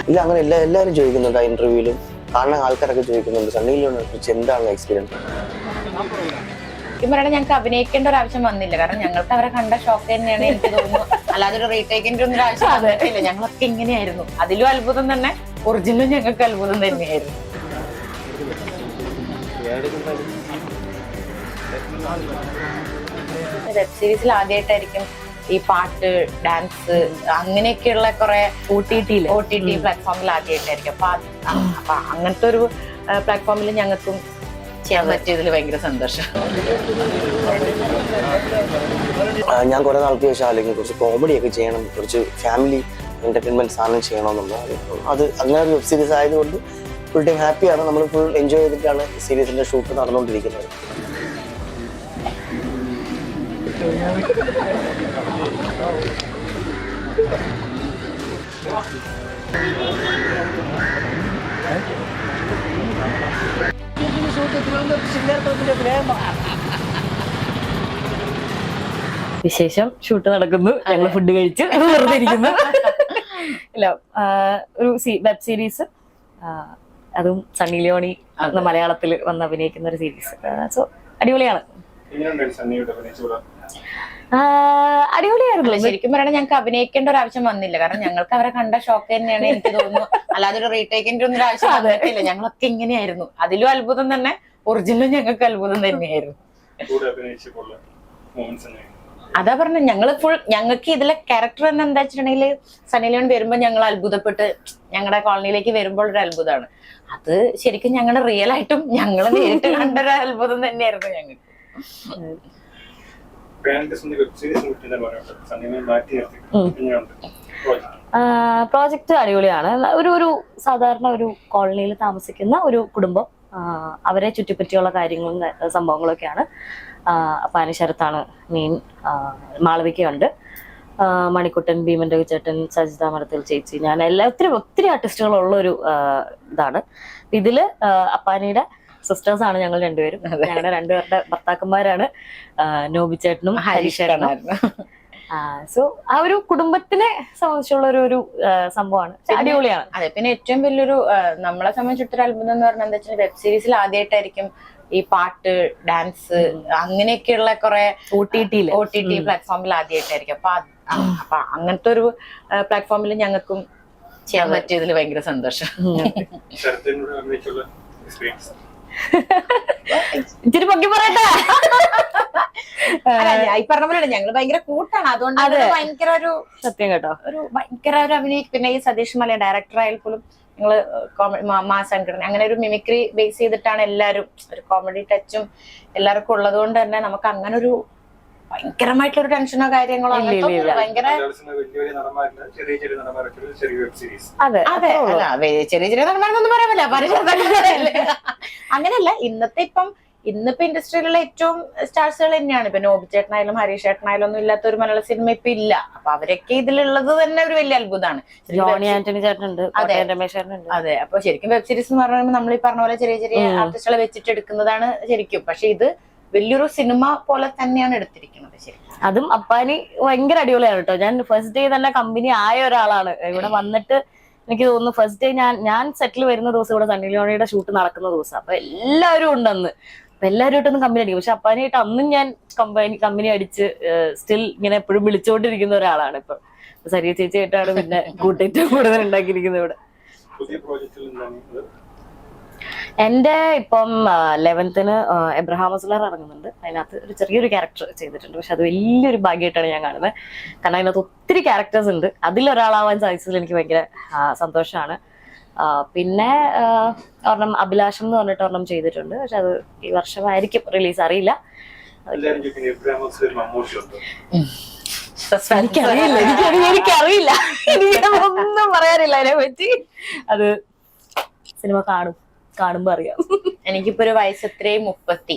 ഇല്ല, അങ്ങനെ എല്ലാവരും ചോദിക്കുന്നുണ്ട് ആ ഇന്റർവ്യൂവിലും. കാണുന്ന ആൾക്കാരൊക്കെ ചോദിക്കുന്നുണ്ട് സണ്ണി ലിയോണിനെ കുറിച്ച് എന്താണ് എക്സ്പീരിയൻസ്. പറയണ ഞങ്ങൾക്ക് അഭിനയിക്കേണ്ട ഒരു ആവശ്യം വന്നില്ല, കാരണം ഞങ്ങൾക്ക് അവരെ കണ്ട ഷോക്ക് തന്നെയാണ് എനിക്ക് തോന്നുന്നു. അല്ലാതെ ഒരു റീടേക്കിന്റെ ഒന്നും ആവശ്യം വന്നിട്ടില്ല. ഞങ്ങളൊക്കെ ഇങ്ങനെയായിരുന്നു. അതിലും അത്ഭുതം തന്നെ, ഒറിജിനലും ഞങ്ങൾക്ക് അത്ഭുതം തന്നെയായിരുന്നു. വെബ് സീരീസിൽ ആദ്യമായിട്ടായിരിക്കും ഈ പാട്ട്, ഡാൻസ് അങ്ങനെയൊക്കെയുള്ള കുറെ OTT പ്ലാറ്റ്ഫോമിൽ ആദ്യമായിട്ടായിരിക്കും. അപ്പൊ അങ്ങനത്തെ ഒരു പ്ലാറ്റ്ഫോമിൽ ഞങ്ങൾക്കും ചെയ്യാൻ പറ്റിയതിൽ ഭയങ്കര സന്തോഷം. ഞാൻ കുറെ നാൾക്ക് ശേഷം അല്ലെങ്കിൽ കുറച്ച് കോമഡി ഒക്കെ ചെയ്യണം, കുറച്ച് ഫാമിലി എന്റർടൈൻമെന്റ് സാധനം ചെയ്യണമെന്നുള്ളത്. അത് അങ്ങനെ ഒരു വെബ് സീരീസ് ആയതുകൊണ്ട് ഫുൾ ടൈം ഹാപ്പിയാണ്. നമ്മൾ ഫുൾ എൻജോയ് ചെയ്തിട്ടാണ് സീരീസിന്റെ ഷൂട്ട് നടന്നുകൊണ്ടിരിക്കുന്നത്. വിശേഷം, ഷൂട്ട് നടക്കുന്നു, ഞങ്ങൾ ഫുഡ് കഴിച്ച് വെറുതെ ഇരിക്കുന്നു. ഇല്ല, ഒരു വെബ് സീരീസ്, അതും സണ്ണി ലിയോണി മലയാളത്തിൽ വന്ന് അഭിനയിക്കുന്ന ഒരു സീരീസ്. സോ അടിപൊളിയാണ്. അടിപൊളിയായിരുന്നു. ശരിക്കും പറയണ ഞങ്ങൾക്ക് അഭിനയിക്കേണ്ട ഒരു ആവശ്യം വന്നില്ല, കാരണം ഞങ്ങൾക്ക് അവരെ കണ്ട ഷോക്ക് തന്നെയാണ് എനിക്ക് തോന്നുന്നു. അല്ലാതെ ഒരു റീടേക്കിന്റെ ഒന്നും ആവശ്യം വന്നിട്ടില്ല. ഞങ്ങളൊക്കെ ഇങ്ങനെയായിരുന്നു. അതിലും അത്ഭുതം തന്നെ, ഒറിജിനലും ഞങ്ങൾക്ക് അത്ഭുതം തന്നെയായിരുന്നു. അതാ പറഞ്ഞ ഞങ്ങൾക്ക് ഇതിലെ ക്യാരക്ടർ തന്നെ എന്താ വെച്ചിട്ടുണ്ടെങ്കിൽ, സണ്ണി ലിയോൺ വരുമ്പോൾ ഞങ്ങൾ അത്ഭുതപ്പെട്ട് ഞങ്ങളുടെ കോളനിയിലേക്ക് വരുമ്പോൾ ഒരു അത്ഭുതമാണ്. അത് ശരിക്കും ഞങ്ങളുടെ റിയൽ ആയിട്ടും ഞങ്ങൾ നേരിട്ട് കണ്ട ഒരു അത്ഭുതം തന്നെയായിരുന്നു ഞങ്ങൾക്ക്. പ്രോജക്റ്റ് അടിപൊളിയാണ്. ഒരു സാധാരണ ഒരു കോളനിയിൽ താമസിക്കുന്ന ഒരു കുടുംബം, അവരെ ചുറ്റിപ്പറ്റിയുള്ള കാര്യങ്ങളും സംഭവങ്ങളൊക്കെയാണ്. അപ്പാനി ശരത്താണ് മെയിൻ, മാളവികയുണ്ട്, മണിക്കുട്ടൻ, ഭീമന്റെ ചേട്ടൻ, സജിത മരത്തിൽ ചേച്ചി, ഞാൻ ഒത്തിരി ആർട്ടിസ്റ്റുകളുള്ള ഒരു ഇതാണ്. ഇതില് അപ്പാനിയുടെ സിസ്റ്റേഴ്സ് ആണ് ഞങ്ങൾ രണ്ടുപേരും. ഞങ്ങളുടെ രണ്ടുപേരുടെ ഭർത്താക്കന്മാരാണ് നോബി ചേട്ടനും ഹരീഷേട്ടനായിരുന്നു. സോ ആ ഒരു കുടുംബത്തിനെ സംബന്ധിച്ചുള്ള ഒരു സംഭവമാണ്, അടിപൊളിയാണ്. അതെ, പിന്നെ ഏറ്റവും വലിയൊരു നമ്മളെ സംബന്ധിച്ചിടത്തൊരു അത്ഭുതം എന്ന് പറഞ്ഞാൽ എന്താ വെച്ചാൽ വെബ് സീരീസിൽ ആദ്യമായിട്ടായിരിക്കും ഈ പാട്ട്, ഡാൻസ് അങ്ങനെയൊക്കെയുള്ള കുറെ OTT പ്ലാറ്റ്ഫോമിൽ ആദ്യമായിട്ടായിരിക്കും. അപ്പൊ അങ്ങനത്തെ ഒരു പ്ലാറ്റ്ഫോമിൽ ഞങ്ങൾക്കും ചെയ്യാൻ പറ്റിയതിൽ ഭയങ്കര സന്തോഷം. ഇച്ചിരി പൊക്കി പറയട്ടെ. ഈ പറഞ്ഞ പോലെ ഞങ്ങള് ഭയങ്കര കൂട്ടാണ്, അതുകൊണ്ട് ഭയങ്കര ഒരു സത്യം കേട്ടോ, ഒരു ഭയങ്കര ഒരു അഭിനയിക്കും. പിന്നെ ഈ സതീഷ് മലയ ഡയറക്ടർ ആയാൽ പോലും ഞങ്ങള് മാസംഘടന അങ്ങനെ ഒരു മിമിക്രി ബേസ് ചെയ്തിട്ടാണ് എല്ലാരും, ഒരു കോമഡി ടച്ചും എല്ലാവർക്കും ഉള്ളത് കൊണ്ട് തന്നെ നമുക്ക് അങ്ങനെ ഒരു ഭയങ്കരമായിട്ടുള്ള ടെൻഷനോ കാര്യങ്ങളോ ഭയങ്കര ചെറിയ ചെറിയ നടന്മാരെന്നൊന്നും പറയാൻ പറ്റില്ല. അങ്ങനെയല്ല, ഇന്നിപ്പോ ഇൻഡസ്ട്രിയിലുള്ള ഏറ്റവും സ്റ്റാർസുകൾ തന്നെയാണ്. ഇപ്പൊ നോബി ചേട്ടനായാലും ഹരീഷ് ചേട്ടനായാലും ഒന്നും ഇല്ലാത്ത ഒരു മലയാള സിനിമ ഇപ്പൊ ഇല്ല. അപ്പൊ അവരൊക്കെ ഇതിലുള്ളത് തന്നെ ഒരു വലിയ അത്ഭുതമാണ്. അതെ, അപ്പൊ ശരിക്കും വെബ് സീരീസ് എന്ന് പറയുമ്പോൾ നമ്മൾ ഈ പറഞ്ഞ പോലെ ചെറിയ ചെറിയ ആർട്ടിസ്റ്റുകളെ വെച്ചിട്ട് എടുക്കുന്നതാണ് ശരിക്കും. പക്ഷെ ഇത് വലിയൊരു സിനിമ പോലെ തന്നെയാണ് എടുത്തിരിക്കുന്നത്. ശരി, അതും അപ്പാനി ഭയങ്കര അടിപൊളിയാണ് കേട്ടോ. ഞാൻ ഫസ്റ്റ് ഡേ തന്നെ കമ്പനി ആയ ഒരാളാണ്. ഇവിടെ വന്നിട്ട് എനിക്ക് തോന്നുന്നു ഫസ്റ്റ് ഡേ ഞാൻ സെറ്റിൽ വരുന്ന ദിവസം ഇവിടെ സണ്ണി ലിയോണിയുടെ ഷൂട്ട് നടക്കുന്ന ദിവസം. അപ്പൊ എല്ലാവരും ഉണ്ടെന്ന്, അപ്പൊ എല്ലാവരും ആയിട്ടൊന്നും കമ്പനി അടിക്കും. പക്ഷെ അപ്പാനായിട്ട് അന്നും ഞാൻ കമ്പനി അടിച്ച് സ്റ്റിൽ ഇങ്ങനെ എപ്പോഴും വിളിച്ചുകൊണ്ടിരിക്കുന്ന ഒരാളാണ്. ഇപ്പൊ സരിയ ചേച്ചിയായിട്ടാണ് പിന്നെ കൂട്ടേറ്റവും കൂടുതൽ ഉണ്ടാക്കിയിരിക്കുന്നത് ഇവിടെ. എന്റെ ഇപ്പം 11th എബ്രഹാം അസ്ലർ ഇറങ്ങുന്നുണ്ട്. അതിനകത്ത് ഒരു ചെറിയൊരു ക്യാരക്ടർ ചെയ്തിട്ടുണ്ട്. പക്ഷെ അത് വലിയൊരു ഭാഗ്യമായിട്ടാണ് ഞാൻ കാണുന്നത്. കാരണം അതിനകത്ത് ഒത്തിരി ക്യാരക്ടേഴ്സ് ഉണ്ട്. അതിലൊരാളാവാൻ സാധിച്ചതിൽ എനിക്ക് ഭയങ്കര സന്തോഷമാണ്. പിന്നെ ഒരെണ്ണം അഭിലാഷം എന്ന് പറഞ്ഞിട്ട് ഒരെണ്ണം ചെയ്തിട്ടുണ്ട്. പക്ഷെ അത് ഈ വർഷമായിരിക്കും റിലീസ്, അറിയില്ല. എനിക്കറിയില്ല, ഒന്നും പറയാനില്ല അതിനെ പറ്റി. അത് സിനിമ കാണുമ്പോ അറിയാം. എനിക്കിപ്പോ ഒരു വയസ്സെത്രയും 30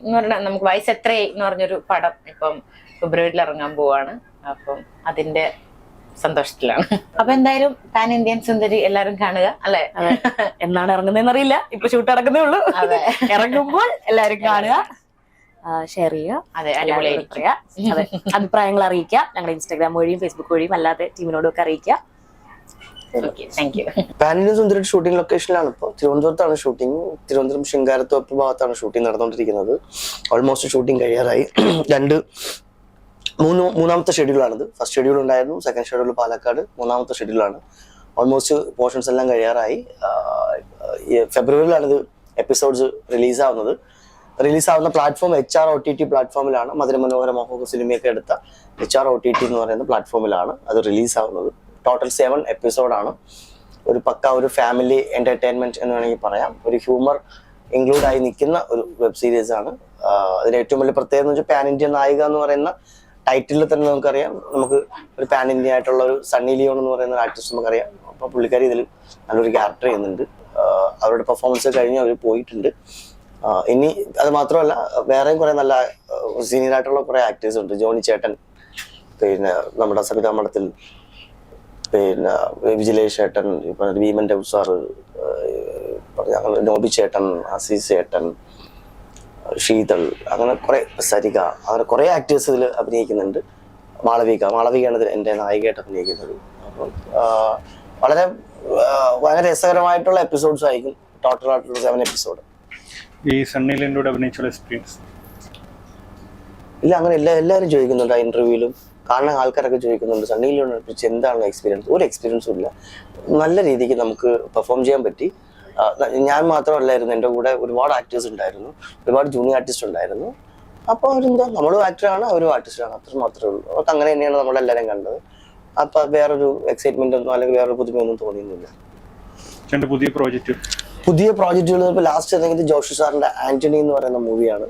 എന്ന് പറഞ്ഞാൽ നമുക്ക് വയസ്സെത്രയായി എന്ന് പറഞ്ഞൊരു പടം ഇപ്പം ഫെബ്രുവരിയിൽ ഇറങ്ങാൻ പോവാണ്. അപ്പം അതിന്റെ സന്തോഷത്തിലാണ്. അപ്പൊ എന്തായാലും പാൻ ഇന്ത്യൻ സുന്ദരി എല്ലാരും കാണുക, അല്ലെ? എന്നാണ് ഇറങ്ങുന്നതെന്ന് അറിയില്ല, ഇപ്പൊ ഷൂട്ട് നടക്കുന്നേ ഉള്ളൂ. ഇറങ്ങുമ്പോൾ എല്ലാരും കാണുക, ഷെയർ ചെയ്യുക. അതെ, അടിപൊളിയായിരിക്കും. അതെ, അഭിപ്രായങ്ങൾ അറിയിക്കുക. ഞങ്ങളുടെ ഇൻസ്റ്റാഗ്രാം വഴിയും ഫേസ്ബുക്ക് വഴിയും അല്ലാതെ ടീമിനോടൊക്കെ അറിയിക്കുക. Okay, thank you. Pan Indian Sundari shooting ലൊക്കേഷനിലാണ് ഇപ്പോൾ. തിരുവനന്തപുരത്താണ് ഷൂട്ടിംഗ്. തിരുവനന്തപുരം ശൃംഗാരത്തോപ്പ് ഭാഗത്താണ് ഷൂട്ടിംഗ് നടന്നുകൊണ്ടിരിക്കുന്നത്. ഓൾമോസ്റ്റ് ഷൂട്ടിംഗ് കഴിയാറായി. മൂന്നാമത്തെ ഷെഡ്യൂളാണിത്. ഫസ്റ്റ് ഷെഡ്യൂൾ ഉണ്ടായിരുന്നു, സെക്കൻഡ് ഷെഡ്യൂൾ പാലക്കാട്, മൂന്നാമത്തെ ഷെഡ്യൂളാണ്. ഓൾമോസ്റ്റ് പോർഷൻസ് എല്ലാം കഴിയാറായി. ഫെബ്രുവരിയിലാണിത് എപ്പിസോഡ്സ് റിലീസാവുന്ന പ്ലാറ്റ്ഫോം HR OTT പ്ലാറ്റ്ഫോമിലാണ്. മധുരമനോഹര മോഹക സിനിമയൊക്കെ എടുത്ത HR OTT എന്ന് പറയുന്ന പ്ലാറ്റ്ഫോമിലാണ് അത് റിലീസാവുന്നത്. ടോട്ടൽ 7 എപ്പിസോഡാണ്. ഒരു ഒരു ഫാമിലി എന്റർടൈൻമെന്റ് എന്ന് വേണമെങ്കിൽ പറയാം. ഒരു ഹ്യൂമർ ഇൻക്ലൂഡ് ആയി നിൽക്കുന്ന ഒരു വെബ് സീരീസ് ആണ്. അതിന് ഏറ്റവും വലിയ പ്രത്യേകത എന്ന് വെച്ചാൽ പാൻ ഇന്ത്യൻ നായിക എന്ന് പറയുന്ന ടൈറ്റിലിൽ തന്നെ നമുക്കറിയാം. നമുക്ക് ഒരു പാൻ ഇന്ത്യ ആയിട്ടുള്ള ഒരു സണ്ണി ലിയോൺ എന്ന് പറയുന്ന ഒരു ആർട്ടിസ്റ്റ് നമുക്കറിയാം. അപ്പോൾ പുള്ളിക്കാരി ഇതിൽ നല്ലൊരു ക്യാരക്ടർ ചെയ്യുന്നുണ്ട്. അവരുടെ പെർഫോമൻസ് കഴിഞ്ഞ് അവർ പോയിട്ടുണ്ട്. ഇനി അത് മാത്രമല്ല, വേറെയും കുറെ നല്ല സീനിയർ ആയിട്ടുള്ള കുറെ ആക്ടേഴ്സ് ഉണ്ട്. ജോണി ചേട്ടൻ, പിന്നെ നമ്മുടെ സബിത മഠത്തിൽ, പിന്നെ വിജിലേഷ് ചേട്ടൻ, ഭീമൻ രവ് സാറ്, നോബി ചേട്ടൻ, അസീസ് ചേട്ടൻ, ശീതൾ, അങ്ങനെ കുറെ സരിക, അങ്ങനെ കുറെ ആക്ടേഴ്സ് ഇതിൽ അഭിനയിക്കുന്നുണ്ട്. മാളവികയാണ് ഇതിൽ എൻ്റെ നായികയായിട്ട് അഭിനയിക്കുന്നത്. അപ്പം വളരെ രസകരമായിട്ടുള്ള എപ്പിസോഡ്സ് ആയിരിക്കും. ടോട്ടൽ ആയിട്ടുള്ള 7 എപ്പിസോഡ്. ഈ സണ്ണി ലിയോണിന്റെ അഭിനയിച്ചുള്ള എക്സ്പീരിയൻസ് ഇല്ല, അങ്ങനെ എല്ലാവരും ചോദിക്കുന്നുണ്ട്. ആ ഇന്റർവ്യൂവിലും കാണുന്ന ആൾക്കാരൊക്കെ ചോദിക്കുന്നുണ്ട് സണ്ണി ലിയോണിനെ കുറിച്ച് എന്താണ് എക്സ്പീരിയൻസ്. ഒരു എക്സ്പീരിയൻസും ഇല്ല. നല്ല രീതിക്ക് നമുക്ക് പെർഫോം ചെയ്യാൻ പറ്റി. ഞാൻ മാത്രമല്ലായിരുന്നു, എൻ്റെ കൂടെ ഒരുപാട് ആക്ടേഴ്സ് ഉണ്ടായിരുന്നു, ഒരുപാട് ജൂനിയർ ആർട്ടിസ്റ്റ് ഉണ്ടായിരുന്നു. അപ്പോൾ അവരെന്താ, നമ്മളും ആക്ടറാണ്, അവരും ആർട്ടിസ്റ്റാണ്, അത്ര മാത്രമേ ഉള്ളൂ. അവർക്ക് അങ്ങനെ തന്നെയാണ് നമ്മളെല്ലാവരും കണ്ടത്. അപ്പം വേറൊരു എക്സൈറ്റ്മെന്റ് ഒന്നും അല്ലെങ്കിൽ വേറൊരു പുതുമയൊന്നും തോന്നിയൊന്നുമില്ല. പുതിയ പ്രോജക്റ്റുകൾ ഇപ്പോൾ ലാസ്റ്റ് ഇറങ്ങിയത് ജോഷി സാറിന്റെ ആന്റണി എന്ന് പറയുന്ന മൂവിയാണ്.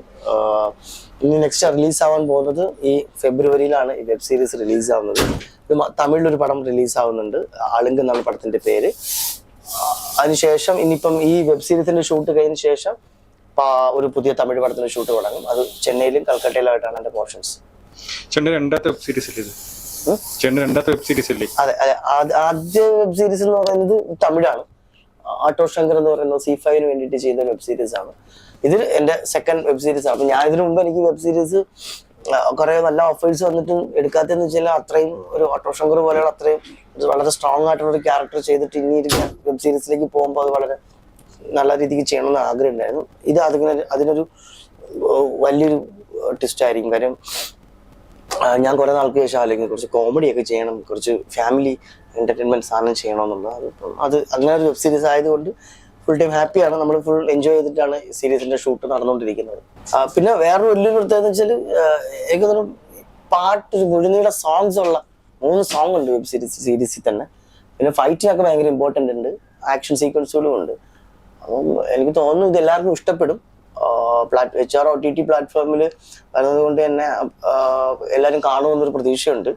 ഇനി നെക്സ്റ്റ് റിലീസ് ആവാൻ പോകുന്നത് ഈ ഫെബ്രുവരിയിലാണ് ഈ വെബ് സീരീസ് റിലീസ് ആവുന്നത്. തമിഴിലൊരു പടം റിലീസ് ആവുന്നുണ്ട്, ആളുങ്ക് എന്നാണ് പടത്തിന്റെ പേര്. അതിനുശേഷം ഇനിയിപ്പം ഈ വെബ് സീരീസിന്റെ ഷൂട്ട് കഴിഞ്ഞ ശേഷം ഒരു പുതിയ തമിഴ് പടത്തിന്റെ ഷൂട്ട് തുടങ്ങും. അത് ചെന്നൈയിലും കൽക്കട്ടയിലുമായിട്ടാണ് എന്റെ പോർഷൻസ്. അതെ, ആദ്യ വെബ് സീരീസ് എന്ന് പറയുന്നത് തമിഴാണ്. ആട്ടോ ശങ്കർ എന്ന് പറയുന്ന C5 വേണ്ടിയിട്ട് ചെയ്ത വെബ് സീരീസ് ആണ്. ഇതിൽ എന്റെ സെക്കൻഡ് വെബ് സീരീസ് ആണ്. അപ്പൊ ഞാൻ ഇതിനു മുമ്പ് എനിക്ക് വെബ് സീരീസ് കുറെ നല്ല ഓഫേഴ്സ് വന്നിട്ടും എടുക്കാത്തെന്ന് വെച്ചാൽ അത്രയും ഒരു ആട്ടോ ശങ്കർ പോലെയുള്ള അത്രയും വളരെ സ്ട്രോങ് ആയിട്ടുള്ള ഒരു ക്യാരക്ടർ ചെയ്തിട്ട് ഇനി വെബ് സീരീസിലേക്ക് പോകുമ്പോൾ അത് വളരെ നല്ല രീതിക്ക് ചെയ്യണമെന്ന് ആഗ്രഹം ഉണ്ടായിരുന്നു. ഇത് അതിനൊരു വലിയൊരു ട്വിസ്റ്റ് ആയിരിക്കും. കാര്യം ഞാൻ കുറെ നാൾക്ക് ശേഷം അല്ലെങ്കിൽ കുറച്ച് കോമഡിയൊക്കെ ചെയ്യണം, കുറച്ച് ഫാമിലി എന്റർടൈൻമെന്റ് സാധനം ചെയ്യണമെന്നുള്ളത്. അത് അങ്ങനെ ഒരു വെബ് സീരീസ് ആയതുകൊണ്ട് ഫുൾ ടൈം ഹാപ്പിയാണ്. നമ്മൾ ഫുൾ എൻജോയ് ചെയ്തിട്ടാണ് ഈ സീരീസിന്റെ ഷൂട്ട് നടന്നുകൊണ്ടിരിക്കുന്നത്. പിന്നെ വേറൊരു വലിയൊരു പ്രത്യേകത വെച്ചാൽ എനിക്ക് തോന്നുന്നു പാട്ട് മുഴുനീള സോങ്സ് ഉള്ള 3 സോങ് ഉണ്ട് വെബ് സീരീസിൽ തന്നെ. പിന്നെ ഫൈറ്റിനൊക്കെ ഭയങ്കര ഇമ്പോർട്ടൻ്റ് ഉണ്ട്, ആക്ഷൻ സീക്വൻസുകളും ഉണ്ട്. അപ്പം എനിക്ക് തോന്നുന്നു ഇത് എല്ലാവർക്കും ഇഷ്ടപ്പെടും. HR OTT പ്ലാറ്റ്ഫോമിൽ വരുന്നത് കൊണ്ട് തന്നെ എല്ലാവരും കാണുമെന്നൊരു പ്രതീക്ഷയുണ്ട്.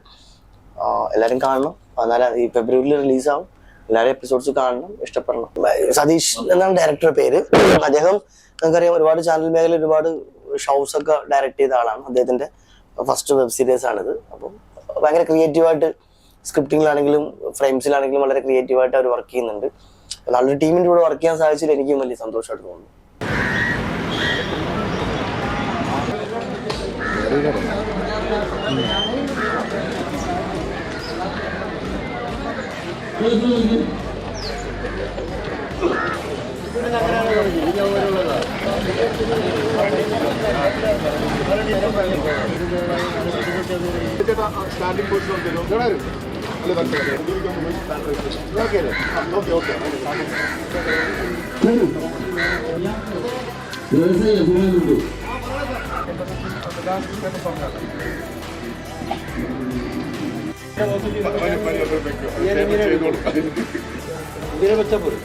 എല്ലാവരും കാണണം. 14 ഈ ഫെബ്രുവരിയിൽ റിലീസാവും. എല്ലാവരും എപ്പിസോഡ്സ് കാണണം, ഇഷ്ടപ്പെടണം. സതീഷ് എന്നാണ് ഡയറക്ടറുടെ പേര്. അദ്ദേഹം നമുക്കറിയാം ഒരുപാട് ചാനൽ മേഖലയിൽ ഒരുപാട് ഷോസ് ഒക്കെ ഡയറക്ട് ചെയ്ത ആളാണ്. അദ്ദേഹത്തിന്റെ ഫസ്റ്റ് വെബ് സീരീസ് ആണിത്. അപ്പം ഭയങ്കര ക്രിയേറ്റീവായിട്ട് സ്ക്രിപ്റ്റിങ്ങിലാണെങ്കിലും ഫ്രെയിംസിലാണെങ്കിലും വളരെ ക്രിയേറ്റീവായിട്ട് അവർ വർക്ക് ചെയ്യുന്നുണ്ട്. നല്ലൊരു ടീമിന്റെ കൂടെ വർക്ക് ചെയ്യാൻ സാധിച്ചതിൽ എനിക്കും വലിയ സന്തോഷമായിട്ട് തോന്നുന്നു. സ്റ്റാൻഡിംഗ് പൊസിഷൻ ഇതിനെ വെച്ചാൽ പോലും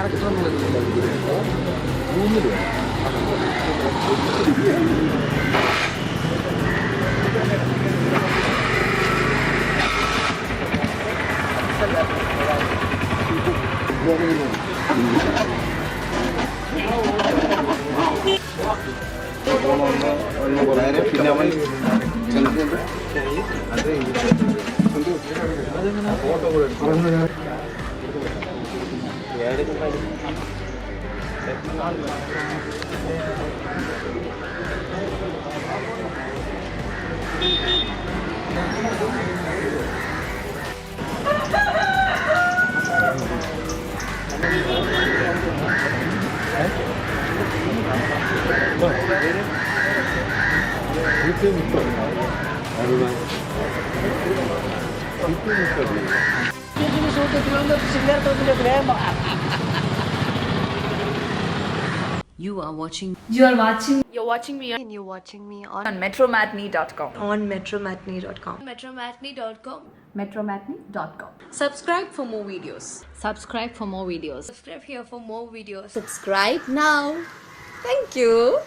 ക്യാരക്ടർ എന്ന് വരുന്നത് റൂമിൽ പിന്നെ അവൻ ഫോട്ടോ കൂടെ You are watching You're watching me on metromatney.com. on metromatney.com. Metromatney.com. Subscribe for more videos. Subscribe for more videos. Subscribe here for more videos. Subscribe now. Thank you.